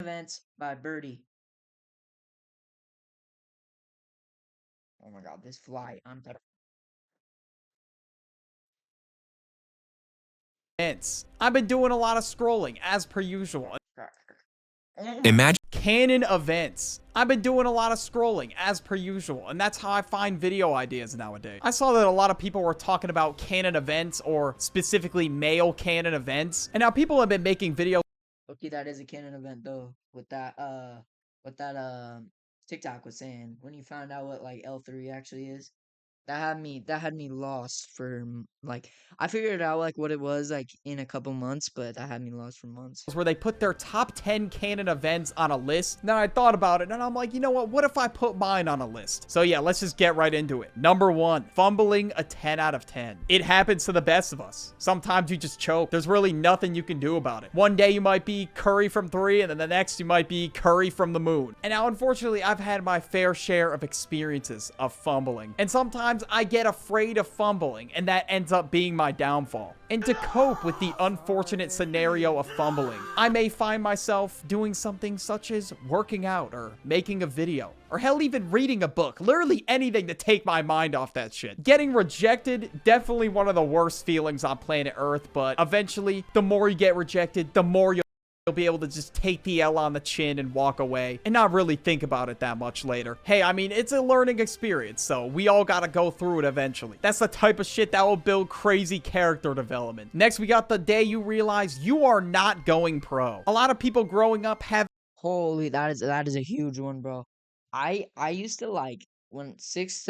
Events by Birdie. Oh my god, this fly. I'm better. I've been doing a lot of scrolling, as per usual. Imagine. Canon Events. I've been doing a lot of scrolling, as per usual, and that's how I find video ideas nowadays. I saw that a lot of people were talking about Canon Events, or specifically male Canon Events, and now people have been making videos. Okay, that is a canon event though. What that TikTok was saying when you found out what like L3 actually is. That had me lost for like I figured out like what it was like in a couple months, but that had me lost for months. Where they put their top 10 canon events on a list. Then I thought about it and I'm like, you know what if I put mine on a list? So yeah, let's just get right into it. Number 1, fumbling a 10 out of 10. It happens to the best of us. Sometimes you just choke. There's really nothing you can do about it. One day you might be Curry from 3, and then the next you might be Curry from the moon. And now unfortunately I've had my fair share of experiences of fumbling, and sometimes I get afraid of fumbling, and that ends up being my downfall. And to cope with the unfortunate scenario of fumbling, I may find myself doing something such as working out, or making a video, or hell, even reading a book. Literally anything to take my mind off that shit. Getting rejected, definitely one of the worst feelings on planet Earth, but eventually, the more you get rejected, the more you'll be able to just take the L on the chin and walk away and not really think about it that much later. Hey, I mean, it's a learning experience, so we all gotta go through it eventually. That's the type of shit that will build crazy character development. Next, we got the day you realize you are not going pro. A lot of people growing up have Holy, that is a huge one, bro. I used to like when sixth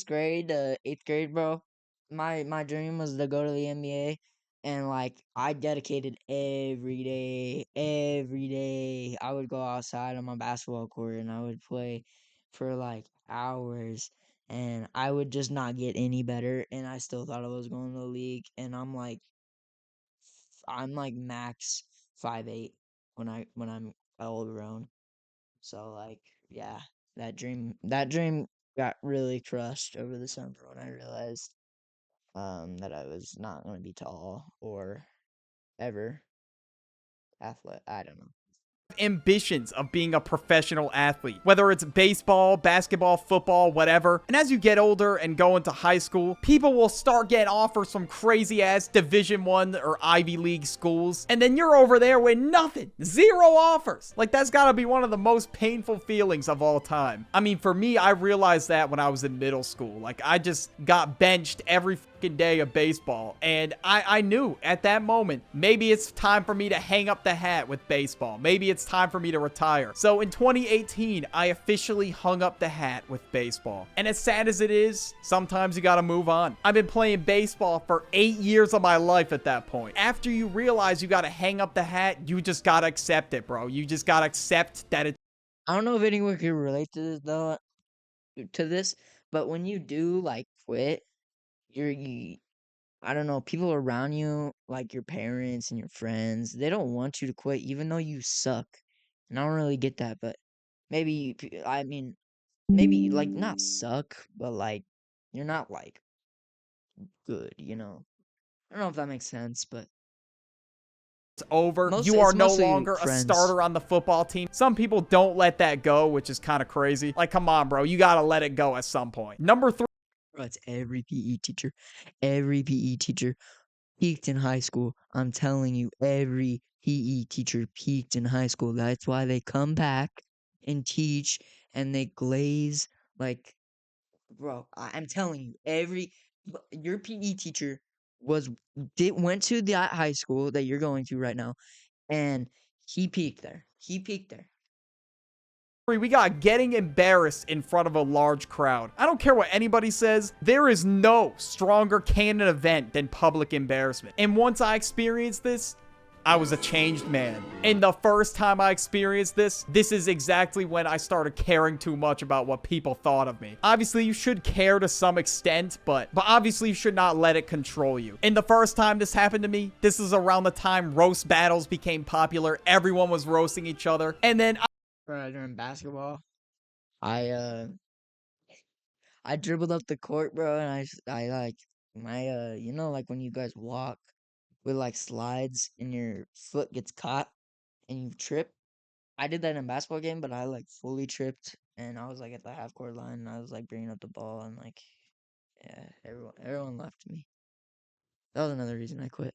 grade to eighth grade, bro. My dream was to go to the NBA, and like I dedicated every day. I would go outside on my basketball court and I would play for like hours, and I would just not get any better. And I still thought I was going to the league, and I'm like max 5'8" when I'm all grown. So like yeah, that dream got really crushed over the summer when I realized that I was not gonna be tall or ever athlete. I don't know. ambitions of being a professional athlete, whether it's baseball, basketball, football, whatever. And as you get older and go into high school, people will start getting offers from crazy ass Division 1 or Ivy League schools, and then you're over there with nothing, zero offers. Like, that's gotta be one of the most painful feelings of all time. I mean, for me, I realized that when I was in middle school. Like, I just got benched every fucking day of baseball, and I knew at that moment, maybe it's time for me to hang up the hat with baseball. Maybe it's time for me to retire. So in 2018, I officially hung up the hat with baseball. And as sad as it is, sometimes you gotta move on. I've been playing baseball for 8 years of my life at that point. After you realize you gotta hang up the hat, you just gotta accept it, bro. You just gotta accept that it's I don't know if anyone can relate to this though, but when you do like quit, you I don't know, people around you, like your parents and your friends, they don't want you to quit even though you suck. And I don't really get that, but I mean, maybe like not suck, but like you're not like good. I don't know if that makes sense, but over. most You are it's no mostly longer a friends. starter on the football team. Some people don't let that go, which is kind of crazy. Like, come on, bro. You gotta let it go at some point. Number 3. Bro, it's every PE teacher. Every PE teacher peaked in high school. I'm telling you, every PE teacher peaked in high school. That's why they come back and teach and they glaze like bro, I'm telling you, your PE teacher was went to the high school that you're going to right now, and he peaked there. He peaked there. We got getting embarrassed in front of a large crowd. I don't care what anybody says, there is no stronger canon event than public embarrassment. And once I experienced this, I was a changed man. And the first time I experienced this is exactly when I started caring too much about what people thought of me. Obviously, you should care to some extent, but obviously you should not let it control you. And the first time this happened to me, this is around the time roast battles became popular. Everyone was roasting each other. And then During basketball, I uh I dribbled up the court, bro, and I like my like when you guys walk with like slides and your foot gets caught and you trip. I did that in a basketball game, but I like fully tripped and I was like at the half court line and I was like bringing up the ball and like yeah, everyone left me. That was another reason I quit.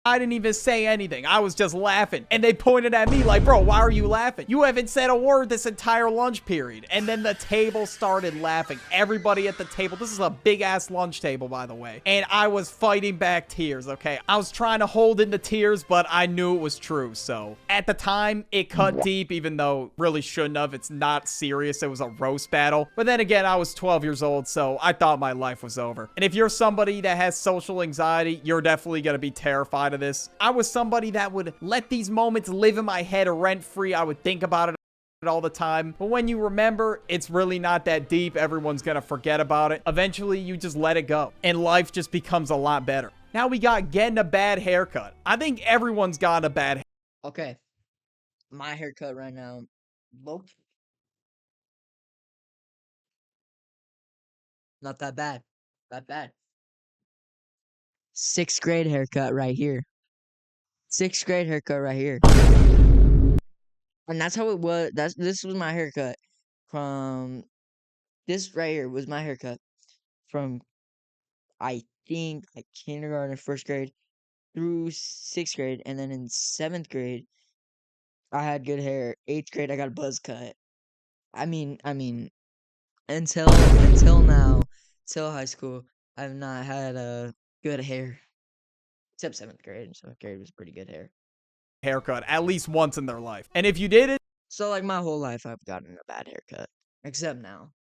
I didn't even say anything. I was just laughing. And they pointed at me like, bro, why are you laughing? You haven't said a word this entire lunch period. And then the table started laughing. Everybody at the table. This is a big ass lunch table, by the way. And I was fighting back tears, okay? I was trying to hold in the tears, but I knew it was true. So at the time, it cut deep, even though really shouldn't have. It's not serious. It was a roast battle. But then again, I was 12 years old, so I thought my life was over. And if you're somebody that has social anxiety, you're definitely going to be terrified of this. I was somebody that would let these moments live in my head rent-free. I would think about it all the time. But when you remember, it's really not that deep. Everyone's going to forget about it. Eventually, you just let it go. And life just becomes a lot better. Now we got getting a bad haircut. I think everyone's got a bad haircut. Okay. My haircut right now. Nope. Not that bad. That bad. 6th grade haircut right here. 6th grade haircut right here. And that's how it was. This was my haircut from this right here was my haircut from I think like kindergarten, 1st grade through 6th grade, and then in 7th grade I had good hair. 8th grade I got a buzz cut. I mean until now, till high school, I've not had a good hair. Except 7th grade. 7th grade was pretty good hair. Haircut at least once in their life. And if you did it, So like my whole life I've gotten a bad haircut. Except now.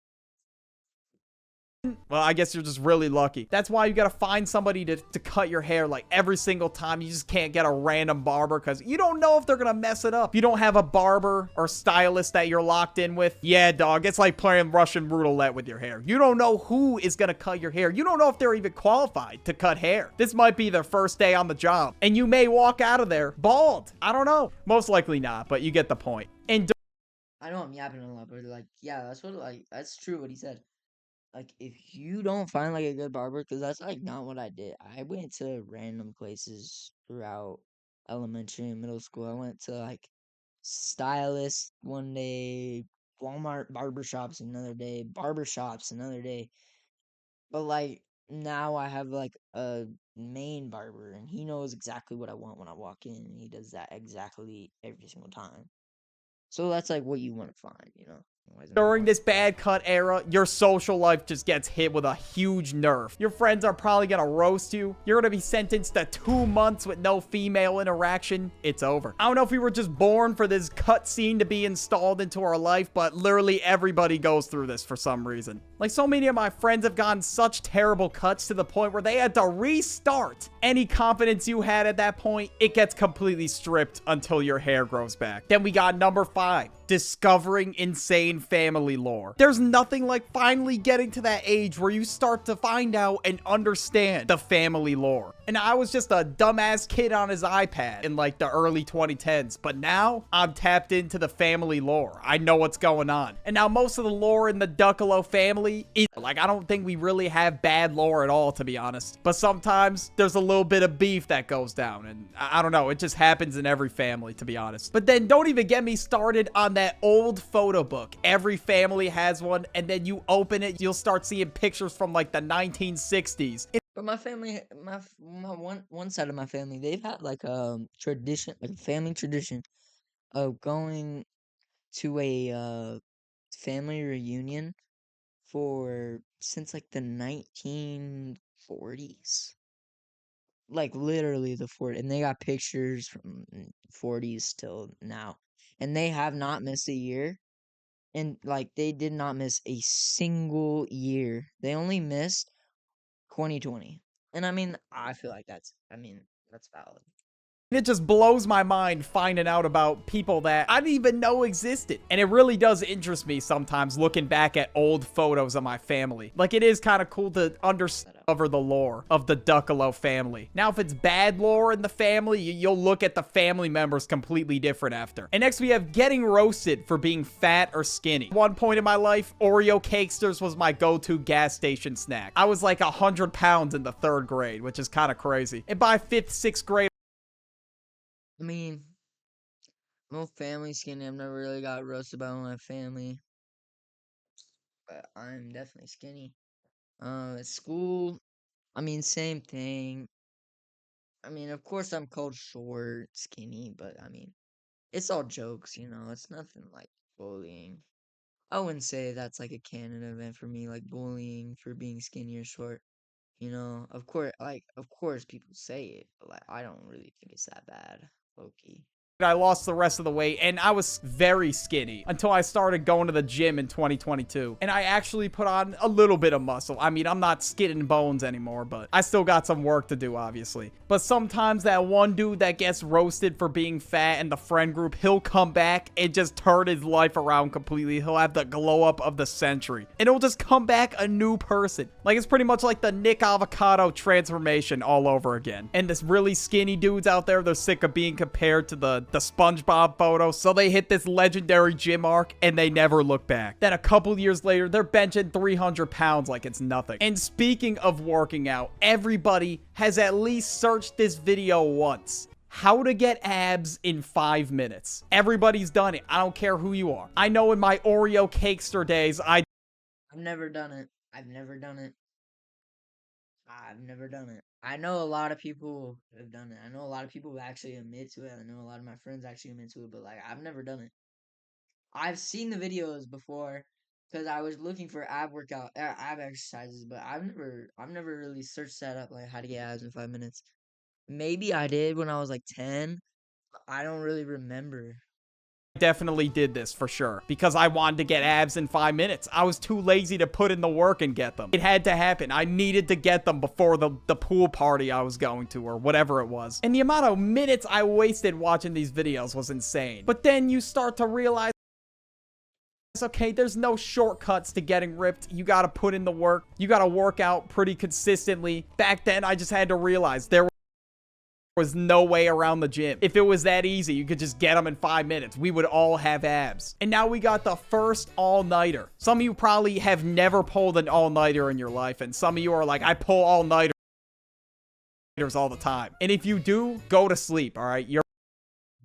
well, I guess you're just really lucky. That's why you gotta find somebody to cut your hair like every single time. You just can't get a random barber because you don't know if they're gonna mess it up. You don't have a barber or stylist that you're locked in with. Yeah, dog, it's like playing Russian roulette with your hair. You don't know who is gonna cut your hair. You don't know if they're even qualified to cut hair. This might be their first day on the job, and you may walk out of there bald. I don't know. Most likely not, but you get the point. And I know I'm yapping a lot, but like, yeah, that's true what he said. Like, if you don't find like a good barber, because that's like not what I did. I went to random places throughout elementary and middle school. I went to like stylists one day, Walmart barbershops another day, barbershops another day. But like now I have like a main barber and he knows exactly what I want when I walk in and he does that exactly every single time. So that's like what you want to find, you know. Otherwise, no during point. this bad cut era, your social life just gets hit with a huge nerf. Your friends are probably gonna roast you. You're gonna be sentenced to 2 months with no female interaction. It's over. I don't know if we were just born for this cutscene to be installed into our life, but literally everybody goes through this for some reason. Like, so many of my friends have gotten such terrible cuts to the point where they had to restart. Any confidence you had at that point, it gets completely stripped until your hair grows back. Then we got number 5. Discovering insane family lore. There's nothing like finally getting to that age where you start to find out and understand the family lore. And I was just a dumbass kid on his iPad in like the early 2010s, but now I'm tapped into the family lore. I know what's going on. And now most of the lore in the Duckalo family is like, I don't think we really have bad lore at all, to be honest. But sometimes there's a little bit of beef that goes down, and I don't know, it just happens in every family, to be honest. But then don't even get me started on that old photo book. Every family has one, and then you open it, you'll start seeing pictures from like the 1960s. But my family, my one side of my family, they've had like a tradition, like a family tradition of going to a family reunion for since like the 1940s. Like literally the 40s, and they got pictures from 40s till now. And they have not missed a year. And like they did not miss a single year. They only missed 2020. And I mean, I feel like that's valid. It just blows my mind finding out about people that I didn't even know existed. And it really does interest me sometimes looking back at old photos of my family. Like, it is kind of cool to discover the lore of the Duckalo family. Now, if it's bad lore in the family, you'll look at the family members completely different after. And next we have getting roasted for being fat or skinny. One point in my life, Oreo Cakesters was my go-to gas station snack. I was like 100 pounds in the 3rd grade, which is kind of crazy. And by 5th, 6th grade, I mean, No family skinny. I've never really got roasted by my family, but I'm definitely skinny. At school, I mean, same thing. I mean, of course, I'm called short, skinny, but I mean, it's all jokes, you know. It's nothing like bullying. I wouldn't say that's like a canon event for me, like bullying for being skinny or short. You know, of course, people say it, but like, I don't really think it's that bad, low key. I lost the rest of the weight, and I was very skinny until I started going to the gym in 2022. And I actually put on a little bit of muscle. I mean, I'm not skin and bones anymore, but I still got some work to do, obviously. But sometimes that one dude that gets roasted for being fat in the friend group, he'll come back and just turn his life around completely. He'll have the glow up of the century, and he'll just come back a new person. Like, it's pretty much like the Nick Avocado transformation all over again. And this really skinny dudes out there, they're sick of being compared to the SpongeBob photo, so they hit this legendary gym arc and they never look back. Then a couple years later, they're benching 300 pounds like it's nothing. And speaking of working out, everybody has at least searched this video once. How to get abs in 5 minutes. Everybody's done it. I don't care who you are. I know in my Oreo Cakester days, I've never done it. I've never done it. I've never done it. I know a lot of people have done it. I know a lot of people actually admit to it. I know a lot of my friends actually admit to it, but like I've never done it. I've seen the videos before because I was looking for ab exercises, but I've never really searched that up, like how to get abs in 5 minutes. Maybe I did when I was like 10. But I don't really remember. definitely did this for sure because I wanted to get abs in 5 minutes. I was too lazy to put in the work and get them. It had to happen. I needed to get them before the pool party I was going to or whatever it was. And the amount of minutes I wasted watching these videos was insane. But then you start to realize, okay, there's no shortcuts to getting ripped. You gotta put in the work. You gotta work out pretty consistently. Back then, I just had to realize there was no way around the gym. If it was that easy, you could just get them in 5 minutes. We would all have abs. And now we got the first all-nighter. Some of you probably have never pulled an all-nighter in your life, and some of you are like, I pull all-nighters all the time. And if you do, go to sleep, all right?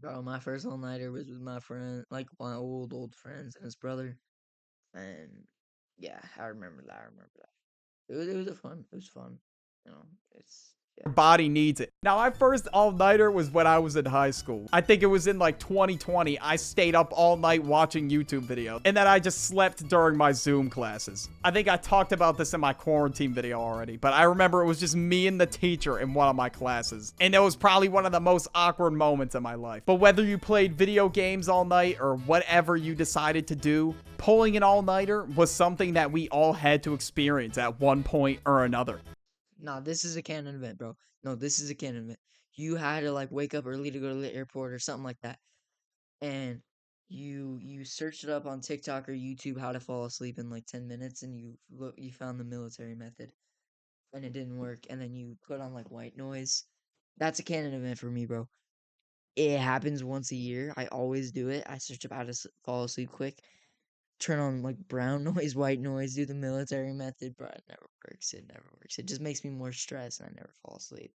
Bro, my first all-nighter was with my friend, like my old friends and his brother. And yeah, I remember that. It was fun. It was fun. You know, Your body needs it. Now, my first all-nighter was when I was in high school. I think it was in like 2020. I stayed up all night watching YouTube videos, and then I just slept during my Zoom classes. I think I talked about this in my quarantine video already, but I remember it was just me and the teacher in one of my classes, and it was probably one of the most awkward moments in my life. But whether you played video games all night or whatever you decided to do, pulling an all-nighter was something that we all had to experience at one point or another. Nah, this is a Canon event, bro. No, this is a Canon event. You had to like wake up early to go to the airport or something like that, and you searched it up on TikTok or YouTube how to fall asleep in like 10 minutes, and you found the military method, and it didn't work, and then you put on like white noise. That's a Canon event for me, bro. It happens once a year. I always do it. I search up how to fall asleep quick. Turn on like brown noise, white noise, do the military method, but it never works. It never works. It just makes me more stressed and I never fall asleep.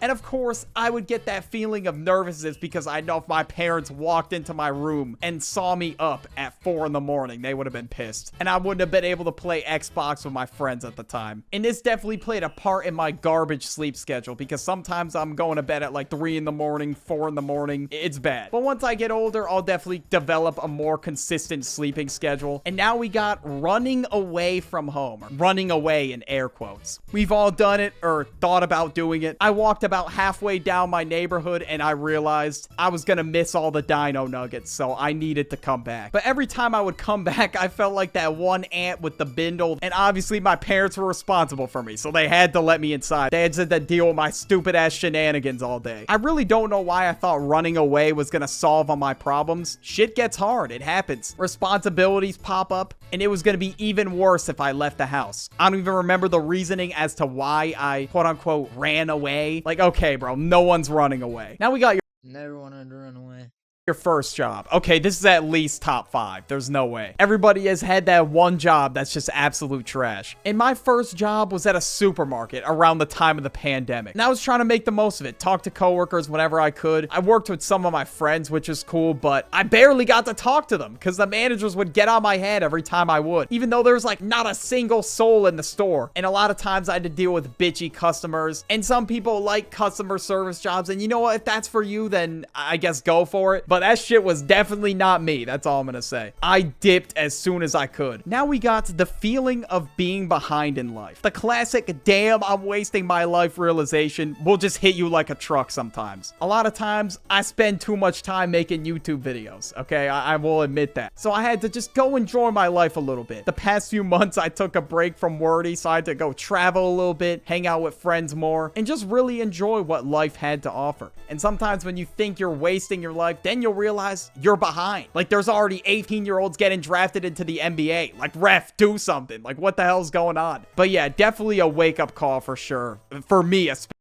And of course, I would get that feeling of nervousness because I know if my parents walked into my room and saw me up at 4 in the morning, they would have been pissed. And I wouldn't have been able to play Xbox with my friends at the time. And this definitely played a part in my garbage sleep schedule because sometimes I'm going to bed at like 3 in the morning, 4 in the morning. It's bad. But once I get older, I'll definitely develop a more consistent sleeping schedule. And now we got running away from home, or running away in air quotes. We've all done it or thought about doing it. I walked about halfway down my neighborhood and I realized I was gonna miss all the dino nuggets, so I needed to come back. But every time I would come back, I felt like that one ant with the bindle, and obviously my parents were responsible for me, so they had to let me inside. They had to deal with my stupid ass shenanigans all day. I really don't know why I thought running away was gonna solve all my problems. Shit gets hard, it happens. Responsibilities pop up, and it was gonna be even worse if I left the house. I don't even remember the reasoning as to why I quote unquote ran away. Like, okay, bro, no one's running away. Now we got Never wanted to run away. Your first job. Okay, this is at least top 5. There's no way. Everybody has had that one job that's just absolute trash. And my first job was at a supermarket around the time of the pandemic. And I was trying to make the most of it. Talk to coworkers whenever I could. I worked with some of my friends, which is cool, but I barely got to talk to them because the managers would get on my head every time I would, even though there was like not a single soul in the store. And a lot of times I had to deal with bitchy customers, and some people like customer service jobs. And you know what? If that's for you, then I guess go for it. But that shit was definitely not me. That's all I'm gonna say. I dipped as soon as I could. Now we got the feeling of being behind in life. The classic, damn, I'm wasting my life realization will just hit you like a truck sometimes. A lot of times, I spend too much time making YouTube videos, okay? I will admit that. So I had to just go enjoy my life a little bit. The past few months, I took a break from Wordy, so I had to go travel a little bit, hang out with friends more, and just really enjoy what life had to offer. And sometimes when you think you're wasting your life, then you'll realize you're behind. Like, there's already 18-year-olds getting drafted into the NBA. Like, ref, do something. Like, what the hell's going on? But yeah, definitely a wake-up call for sure. For me, especially.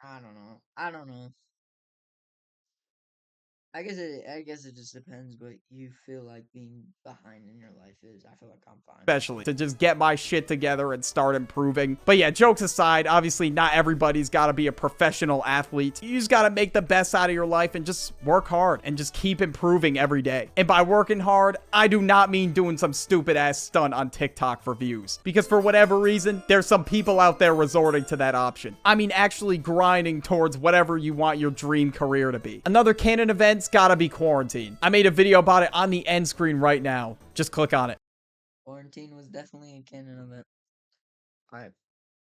I don't know. I don't know. I guess it just depends what you feel like being behind in your life is. I feel like I'm fine. Especially to just get my shit together and start improving. But yeah, jokes aside, obviously not everybody's got to be a professional athlete. You just got to make the best out of your life and just work hard and just keep improving every day. And by working hard, I do not mean doing some stupid ass stunt on TikTok for views, because for whatever reason, there's some people out there resorting to that option. I mean actually grinding towards whatever you want your dream career to be. Another Canon Events gotta be quarantine. I made a video about it on the end screen right now. Just click on it. Quarantine was definitely a canon event. Alright.